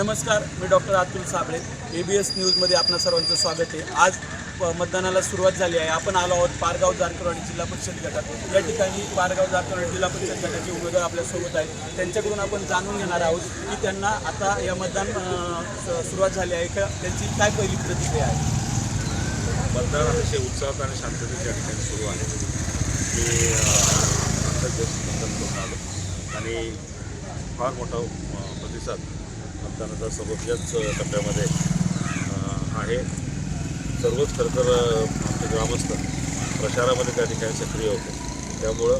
नमस्कार, मी doctor Atul Sabale. ABS न्यूजमध्ये आपणा सर्वांचं स्वागत आहे. आज मतदानाला सुरुवात झाली आहे. आपण आलो आहोत पारगाव जारकरवाडी जिल्हा परिषद गटात. या ठिकाणी पारगाव जारकरवाडी जिल्हा परिषद गटाचे उमेदवार आपल्यासोबत आहेत. त्यांच्याकडून आपण जाणून घेणार आहोत की त्यांना आता या मतदान सुरुवात झाली आहे का, त्यांची काय पहिली प्रतिक्रिया आहे. मतदान अतिशय उत्साहात आणि शांततेच्या ठिकाणी सुरू आहे. की मतदान करून आलो आणि फार मोठा प्रतिसाद मतदानाचा सर्वच टप्प्यामध्ये आहे. सर्वच खरं तर आमचे ग्रामस्थ प्रचारामध्ये त्या ठिकाणी सक्रिय होते. त्यामुळं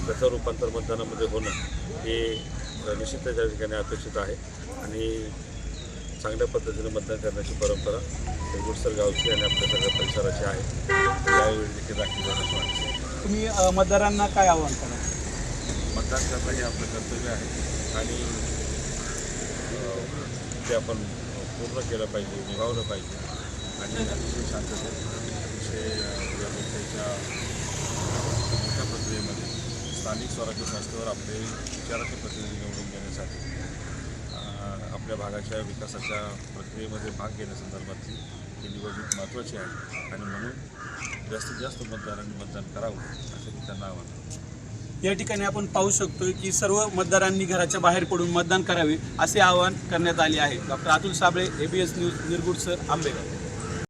त्याचं रूपांतर मतदानामध्ये होणं हे निश्चितच त्या ठिकाणी अपेक्षित आहे आणि चांगल्या पद्धतीने मतदान करण्याची परंपरा गुडसर गावची आणि आपल्या सगळ्या परिसराची आहे. यावेळी देखील राखली जाण्याचं वाटतं. तुम्ही मतदारांना काय आवाहन करा. मतदान करणं हे आपलं कर्तव्य आहे आणि ते आपण पूर्ण केलं पाहिजे, निभावलं पाहिजे आणि अतिशय शांततेत अतिशय या लोकशाहीच्या मोठ्या प्रक्रियेमध्ये स्थानिक स्वराज्य संस्थेवर आपले विचाराचे प्रतिनिधी निवडून देण्यासाठी आपल्या भागाच्या विकासाच्या प्रक्रियेमध्ये भाग घेण्यासंदर्भातली ही निवडणूक महत्त्वाची आहे आणि म्हणून जास्तीत जास्त मतदारांनी मतदान करावं असं मी त्यांना आवाहन करतो. या ठिकाणी आपण पाहू शकतो की सर्व मतदारांनी घराच्या बाहेर पडून मतदान करावे असे आवाहन करण्यात आले आहे. Doctor Atul Sabale, ABS news, Nirgudsar, Ambegaon.